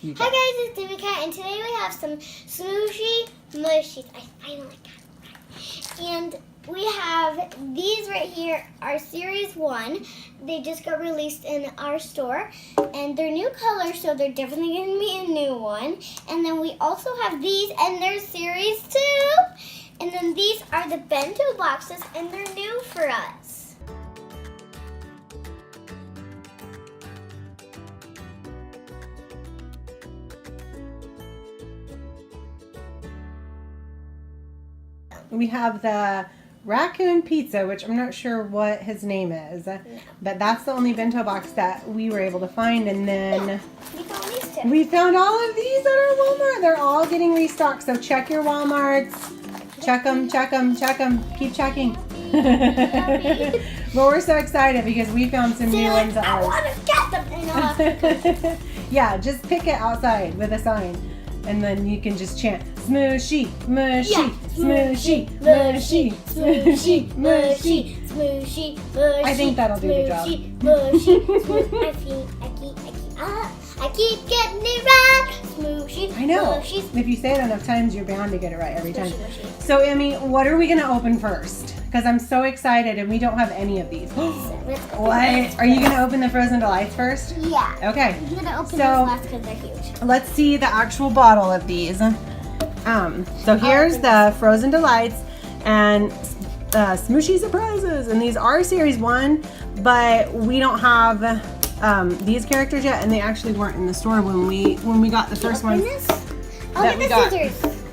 Hi guys, it's EmmyKat, and today we have some Smooshy Mushies. I finally got it right. And we have these right here, our Series 1. They just got released in our store, and they're new colors, so they're definitely going to be a new one. And then we also have these, and they're Series 2. And then these are the Bento boxes, and they're new for us. We have the raccoon pizza, which I'm not sure what his name is, but that's the only bento box that we were able to find. And then we found all of these at our Walmart. They're all getting restocked, so check your Walmarts. Check them, check them, check them. Keep checking. But we're so excited because we found some new ones at ours. I want to get them. Yeah, just pick it outside with a sign, and then you can just chant Smooshy, mushy, smooshy, mushy, smooshy, mushy, smooshy, mushy. I think that'll do the job. I keep getting it right. Smooshy. I know. Mushy. If you say it enough times, you're bound to get it right every time. Mushy. So, Emmy, what are we going to open first? Because I'm so excited, and we don't have any of these. What? Are you going to open the Frozen Delights first? Yeah. Okay. I'm going to open these last because they're huge. Let's see the actual bottle of these. So here's the Frozen Delights and Smooshy Surprises, and these are Series 1, but we don't have these characters yet, and they actually weren't in the store when we got the first one. I'll get the scissors.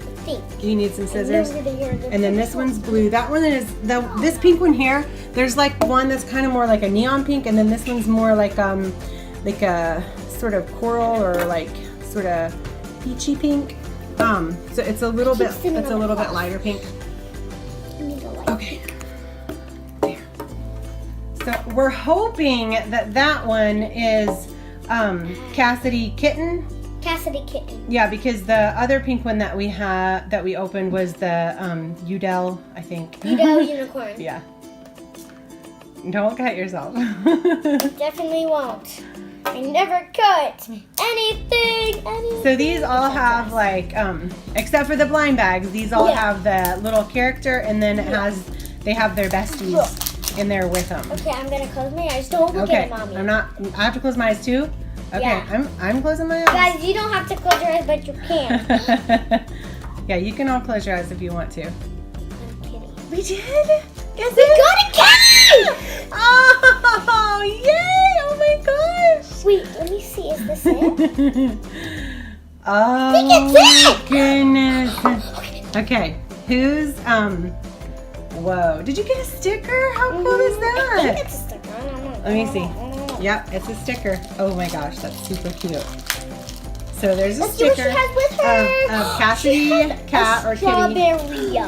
You need some scissors. And then this one's blue. That one is this pink one here. There's like one that's kind of more like a neon pink, and then this one's more like a sort of coral or like sort of peachy pink. So it's a little bit lighter pink. Okay. There. So we're hoping that one is Cassidy Kitten. Cassidy Kitten. Yeah, because the other pink one that we opened was the Udell, I think. Udell Unicorn. Yeah. Don't cut yourself. Definitely won't. I never cut anything. So these all have like, except for the blind bags, these all have the little character, and then they have their besties in there with them. Okay, I'm gonna close my eyes. Don't look at it, Mommy. I have to close my eyes too? Okay, yeah. I'm closing my eyes. Guys, you don't have to close your eyes, but you can. Yeah, you can all close your eyes if you want to. I'm kidding. We did? We got a kitty! Oh, yay! Oh my gosh! Wait, let me see. Is this it? Oh, I think it's it! Goodness. Okay, who's, whoa. Did you get a sticker? How cool is that? I think it's a sticker. I don't know. Let me see. Yep, it's a sticker. Oh my gosh, that's super cute. So there's a sticker of Cassidy, Cat, or Kitty.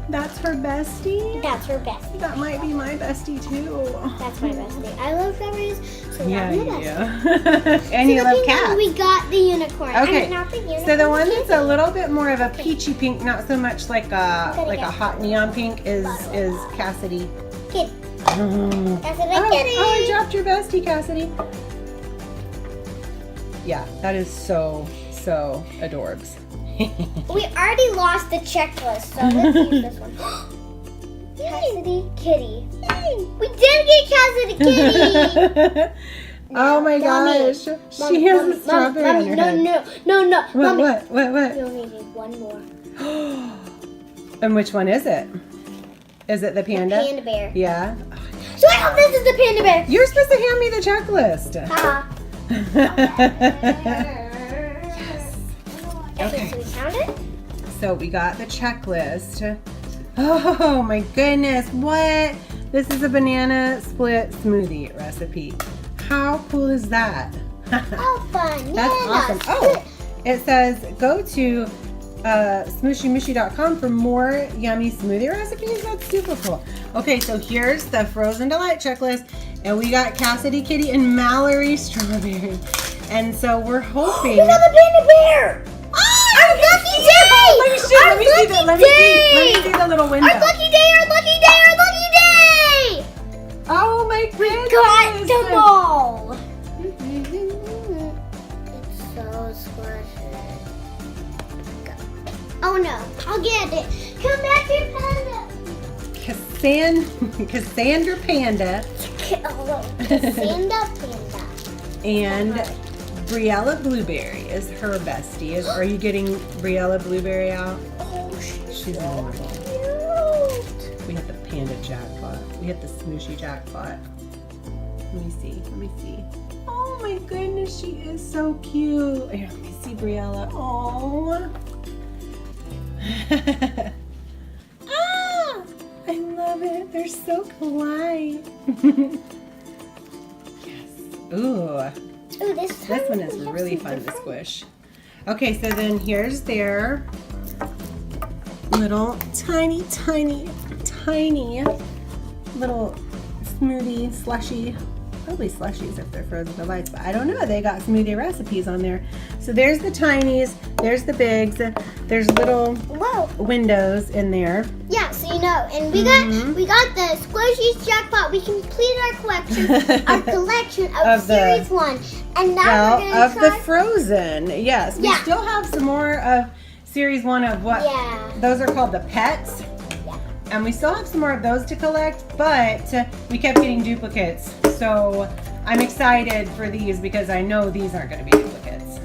That's her bestie? That's her bestie. That might be my bestie too. That's my bestie. I love strawberries, so yeah, that's my bestie. Yeah. And so you love cats. We got the unicorn. Okay. I mean, not the unicorn. So the one that's a little bit more of a peachy pink, not so much like a hot neon pink, is Cassidy. Kitty. Oh. Cassidy Kitty. Oh, I dropped your bestie, Cassidy. Yeah, that is so adorbs. We already lost the checklist, so let's use this one. Cassidy Kitty. We did get Cassidy Kitty! Oh my gosh. She has a strawberry on her head. No. What? We only need one more. And which one is it? Is it the panda? The panda bear. Yeah. So I hope this is the panda bear. You're supposed to hand me the checklist. Haha. Okay, so we found it. So we got the checklist. Oh my goodness, what? This is a banana split smoothie recipe. How cool is that? Oh, fun. That's awesome. Oh, it says go to smooshymushy.com for more yummy smoothie recipes. That's super cool. Okay, so here's the Frozen Delight checklist, and we got Cassidy Kitty and Mallory Strawberry. And so we're hoping. We got the panda bear! Our lucky day! Let me see the little window. Our lucky day! Oh my goodness! We got them all! It's so Oh no, I'll get it. Come back here, Panda. Cassandra Panda. Cassandra Panda. And Briella Blueberry is her bestie. Are you getting Briella Blueberry out? Oh, She's so adorable. cute. We hit the panda jackpot. We hit the Smooshy jackpot. Let me see. Oh my goodness, she is so cute. Here, let me see Briella. Oh. Ah, I love it. They're so kawaii. Yes. Ooh. Ooh, this This one is really fun to squish. Okay, so then here's their little tiny little smoothie slushy. Probably slushies if they're frozen delights, but I don't know. They got smoothie recipes on there. So there's the tinies, there's the bigs, there's little windows in there. Yeah, so you know, and we got the Squishies jackpot. We completed our collection of Series 1, and now we're gonna try the Frozen. Yes, we still have some more of Series 1 of what? Yeah. Those are called the pets. Yeah. And we still have some more of those to collect, but we kept getting duplicates. So I'm excited for these because I know these aren't going to be duplicates.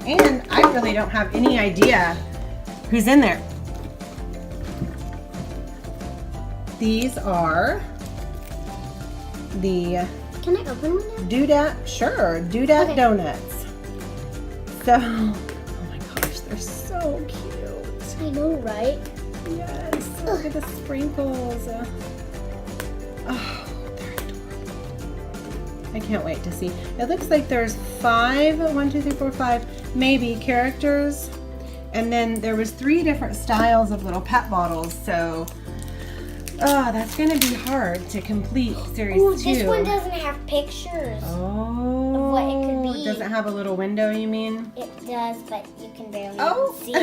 And I really don't have any idea who's in there. These are the Can I open one now? Doughnut Doughnuts. So, oh my gosh, they're so cute. I know, right? Yes, look at the sprinkles. Oh, they're adorable. I can't wait to see. It looks like there's 5, 1, 2, 3, 4, 5, maybe characters. And then there was 3 different styles of little pet bottles. So, oh, that's going to be hard to complete Series 2. This one doesn't have pictures Oh, of what it could be. It doesn't have a little window, you mean? It does, but you can barely Oh. even see it.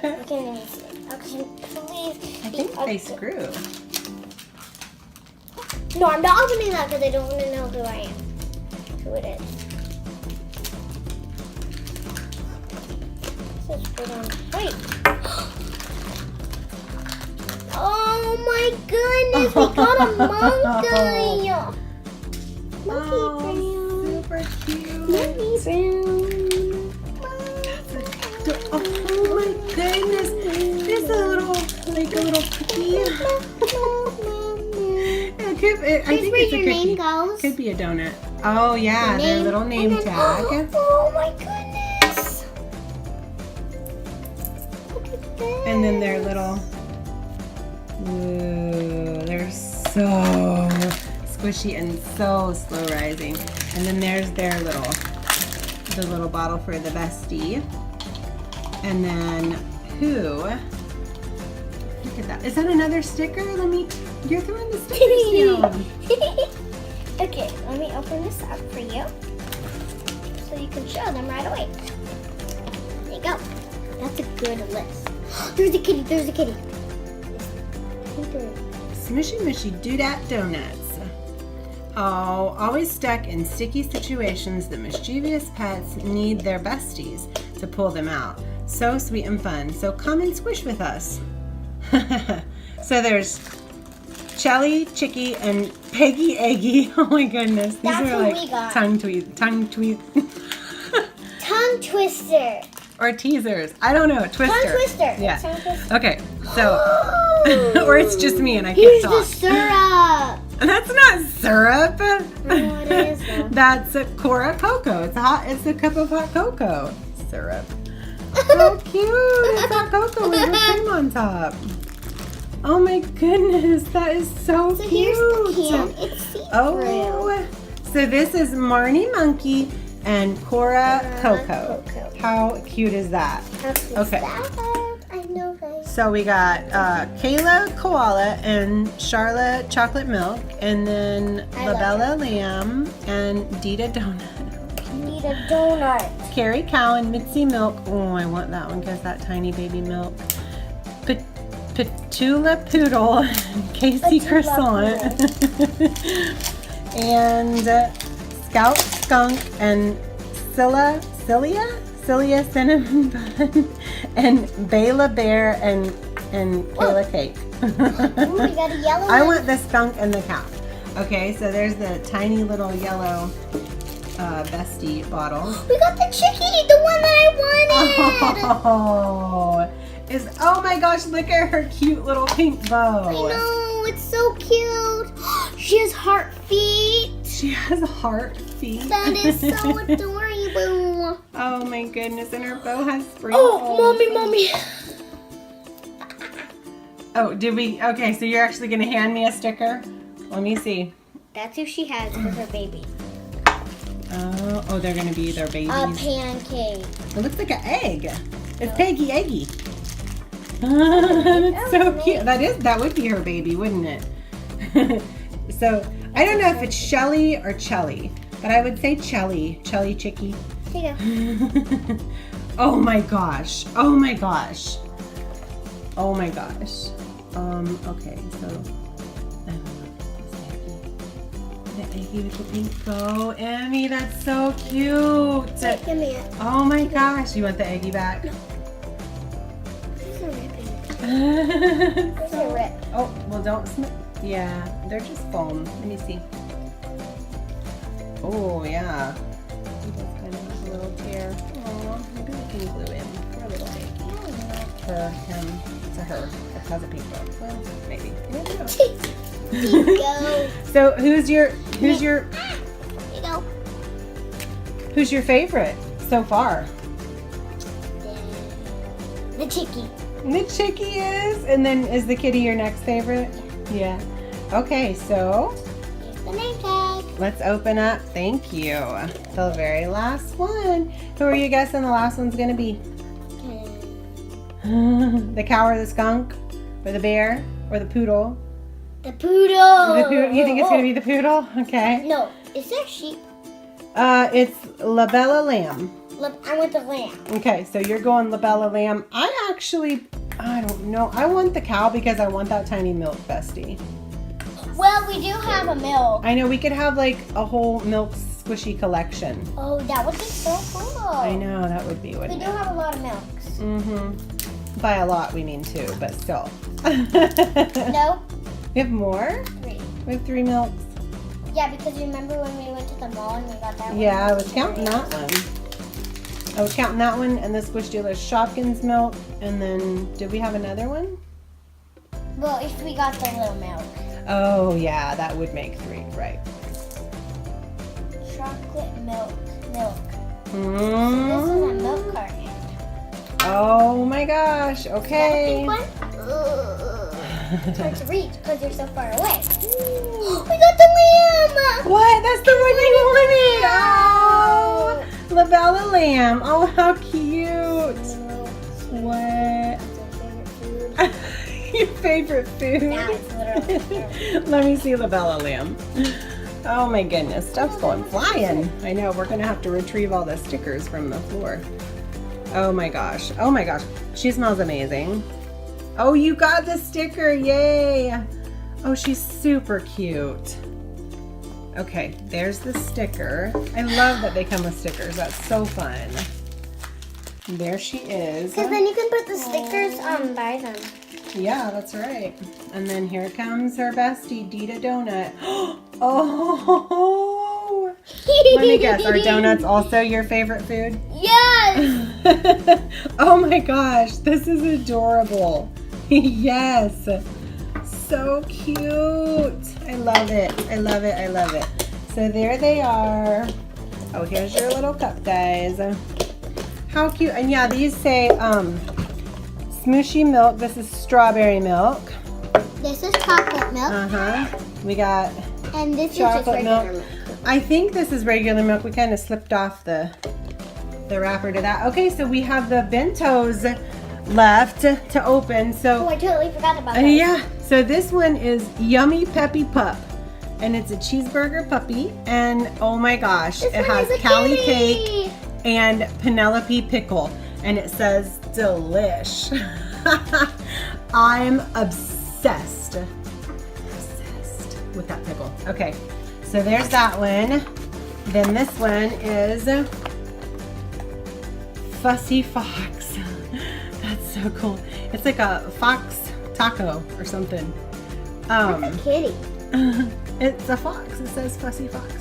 You can't even see it. Okay, please. I think they screw. No, I'm not opening that because I don't want to know who I am. Who it is. This is good on. Wait. Oh my goodness, we got a monkey. Monkey brown. Super cute. Monkey brown. Oh my goodness. There's a little cookie. I think where it's a your cookie. name goes. Could be a donut. Oh yeah, their little name and then, tag. Oh my goodness. Look at that. And then their little. Ooh, they're so squishy and so slow rising. And then there's their the little bottle for the bestie. And then look at that. Is that another sticker? You're throwing the stickers down. Okay, let me open this up for you so you can show them right away. There you go. That's a good list. There's a kitty. Smooshy Mushy Doughnuts. Oh, always stuck in sticky situations, the mischievous pets need their besties to pull them out. So sweet and fun. So come and squish with us. So there's Shelly, Chicky, and Peggy Eggy. Oh my goodness. These That's are what like we got. tongue Twister. or teasers. I don't know. Twister. Tongue twister. Yeah. Tongue twister. Okay. So or it's just me and I can't Here's talk. the syrup. That's not syrup. I know what it is though. That's a Cora cocoa. It's a cup of hot cocoa syrup. So cute. It's hot cocoa with whipped cream on top. Oh my goodness, that is so So cute. here's the can. It's see-through. Oh, so this is Marnie Monkey and Cora Cocoa. How cute is that? Okay. I know, guys. So we got Kayla Koala and Charlotte Chocolate Milk, and then Labella Lamb and Dita Donut. Need a donut. Carrie Cow and Mitzi Milk. Oh, I want that one because that tiny baby milk. Petula Poodle and Casey Croissant. And Scout Skunk and Scylla Cilia cinnamon bun, and Bela bear and Kayla cake. Ooh, we got a yellow I one. want the skunk and the cow. Okay, so there's the tiny little yellow bestie bottle. We got the chickie, the one that I wanted. Oh my gosh, look at her cute little pink bow. I know, it's so cute. She has heart feet. She has heart feet. That is so adorable. Oh my goodness, and her bow has sprinkles. Oh, mommy. Oh, okay, so you're actually gonna hand me a sticker? Let me see. That's who she has for her baby. Oh, they're gonna be their babies. A pancake. It looks like an egg. It's Peggy Eggy. That's so cute. That would be her baby, wouldn't it? So I don't know if it's Shelly or Chelly, but I would say Chelly. Chelly Chickie. Here you go. Oh my gosh. Oh my gosh. Oh my gosh. Okay, so I don't know. The Eggy with the pink bow. Emmy, that's so cute. Wait, give me it. Oh my gosh. You want the Eggy back? There's a rip in it. There's a rip. Oh, well don't yeah, they're just foam. Let me see. Oh yeah. He does kind of have a little tear. Aw, maybe we can glue him. Poor little baby. For him, to her. It has a pink bow. Well, maybe. Go. So who's your Here you go. who's your favorite so far? The chickie. The chickie is, and then is the kitty your next favorite? Yeah. Okay, so Here's the name tag. let's open up. Thank you. The very last one. Who are you guessing the last one's gonna be? The cow or the skunk? Or the bear? Or the poodle? The poodle. You think it's gonna be the poodle? Okay. No, is there sheep? It's Labella lamb. Look, I want the lamb. Okay, so you're going Labella lamb. I don't know. I want the cow because I want that tiny milk bestie. Well, we do have a milk. I know we could have like a whole milk squishy collection. Oh, that would be so cool. I know, that would be, We wouldn't do it? have a lot of milks. By a lot we mean two, but still. No, We have more? 3. We have 3 milks. Yeah, because you remember when we went to the mall and we got that one? Yeah, I was counting that one. I was counting that one and the Squish Dealer's Shopkins milk. And then, did we have another one? Well, if we got the little milk. Oh yeah, that would make 3, right. Chocolate milk. This is Mm. a milk carton. Oh my gosh, Is that a okay. pink one? It's hard to reach because you're so far away. We got the lamb! What? That's the one you wanted! Oh! Labella lamb. Oh, how cute. What? Your favorite food? Now it's literally Let me see Labella lamb. Oh my goodness, stuff's going flying. I know, we're gonna have to retrieve all the stickers from the floor. Oh my gosh, oh my gosh. She smells amazing. Oh, you got the sticker, yay. Oh, she's super cute. Okay, there's the sticker. I love that they come with stickers, that's so fun. There she is. Because then you can put the stickers by them. Yeah, that's right. And then here comes her bestie, Dita Donut. Oh! Let me guess, are donuts also your favorite food? Yes! Oh my gosh, this is adorable. Yes. So cute. I love it. I love it. I love it. So there they are. Oh, here's your little cup, guys. How cute. And yeah, these say Smooshy milk. This is strawberry milk. This is chocolate milk. Uh-huh. We got And this is chocolate just regular milk. milk. I think this is regular milk. We kind of slipped off the wrapper to that. Okay, so we have the Bentos left to open. So Oh, I totally forgot about that. yeah, so this one is Yummy Peppy Pup. And it's a cheeseburger puppy. And oh my gosh, This it one has is a Callie kitty. cake and Penelope pickle. And it says delish. I'm obsessed. Obsessed with that pickle. Okay, so there's that one. Then this one is Fussy Fox. That's so cool. It's like a fox taco or something. That's a kitty. It's a fox. It says Fussy Fox.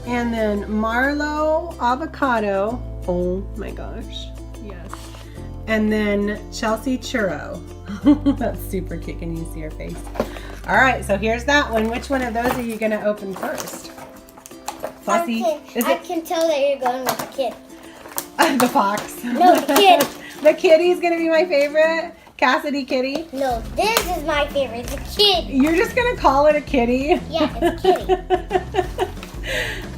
And then Marlowe avocado. Oh my gosh. Yes. And then Chelsea churro. That's super cute. Can you see her face? All right, so here's that one. Which one of those are you gonna open first? Fussy. I can tell that you're going with the kid. The fox. No, the kid. The kitty's gonna be my favorite. Cassidy kitty. No, this is my favorite. The kid. You're just gonna call it a kitty? Yeah, it's a kitty.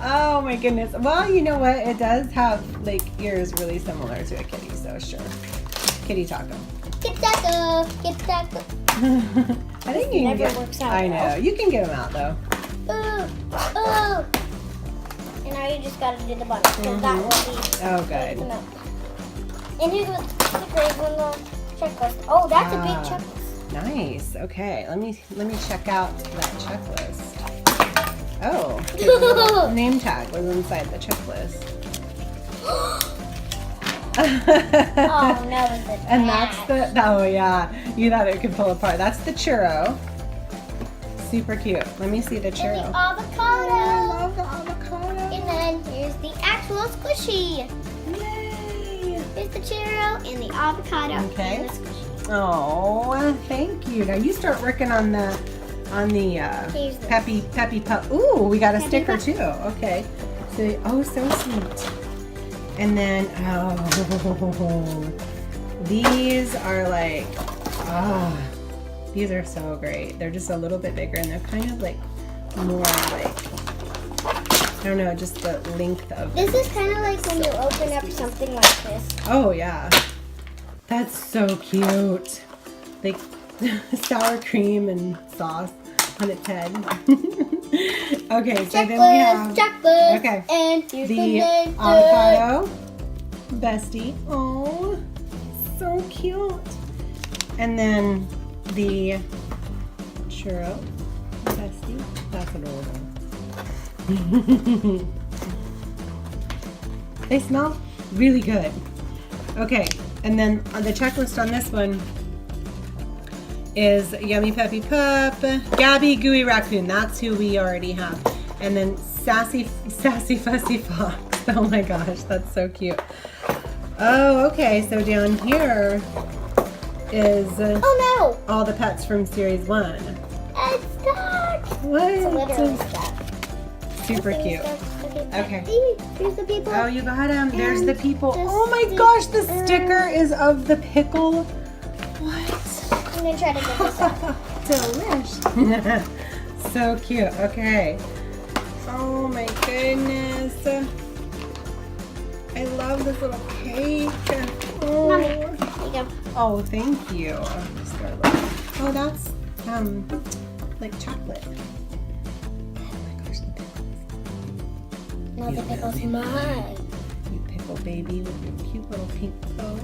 Oh my goodness. Well, you know what? It does have like ears really similar to a kitty, so sure. Kitty taco. Kid taco. Kid taco. I think you can Never works out. I know. Well. You can get them out though. Ooh, ooh. And now you just gotta do the bottom because that will be. Oh, good. No. And here's the stickers on the checklist. Oh, that's a big Ah. checklist. Nice. Okay. Let me check out that checklist. Oh, the little name tag was inside the checklist. Oh no, it's a And that's the, oh yeah, you thought it could pull apart. That's the churro. Super cute. Let me see the And churro. the Oh, I avocado. love the avocado. And then here's the actual squishy. Yay. Here's the churro and the avocado. Okay. And the squishy. Oh, thank you. Now you start working on the Here's this. Peppy Pup. Ooh, we got a Peppy sticker Pup. too. Okay. So, oh, so sweet. And then, oh, these are like, these are so great. They're just a little bit bigger and they're kind of like more like, I don't know, just the length of This is kind of like when you open up something like this. Oh yeah, that's so cute. Like sour cream and sauce on its head. Okay, so then we have Checklist. okay, And here's the the name. avocado bestie. Oh, so cute. And then the churro bestie. That's adorable. They smell really good. Okay, and then on the checklist on this one is Yummy Peppy Pup, Gabby Gooey Raccoon. That's who we already have. And then Sassy Fussy Fox. Oh my gosh, that's so cute. Oh, okay. So down here is Oh no! all the pets from Series 1. It's stuck! What? It's literally stuck. Super This thing cute. is stuck. Okay. Here's the people. Oh, you got them. There's the And people. the Oh my gosh, the sticker is of the pickle. What? I'm gonna try to get this out. Delish. So cute. Okay. Oh my goodness. I love this little cake. Mommy, Oh, here you go. oh thank you. Oh, that's like chocolate. Oh my gosh, the pickles. Now the pickle's mine. You pickle baby with your cute little pink bow.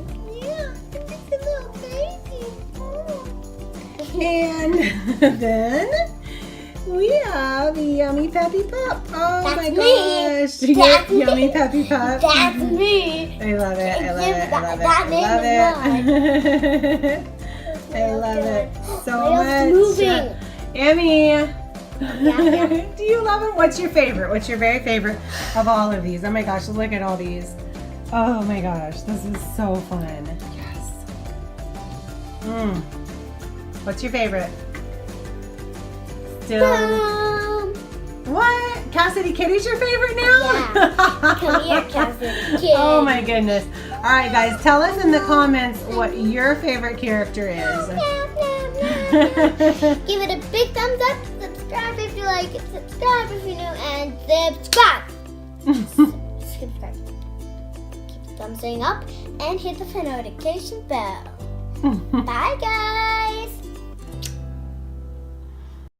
Yeah, it's a little baby. Oh. And then we have Yummy Peppy Pup. Oh That's my me. gosh. You That's get Yummy me. Peppy Pup. That's me. I love it. I love it. I love it. That I name love it. I love it so My much. nail's moving. Emmy. Yeah. Do you love them? What's your favorite? What's your very favorite of all of these? Oh my gosh, look at all these. Oh my gosh, this is so fun. Yes. What's your favorite? Still. What? Cassidy Kitty's your favorite now? Yeah. Come here, Cassidy Kitty. Oh my goodness. All right, guys, tell us in the comments what your favorite character is. Give it a big thumbs up, subscribe if you like it, subscribe if you're new, and subscribe. Subscribe. Keep the thumbs up and hit the notification bell. Bye, guys.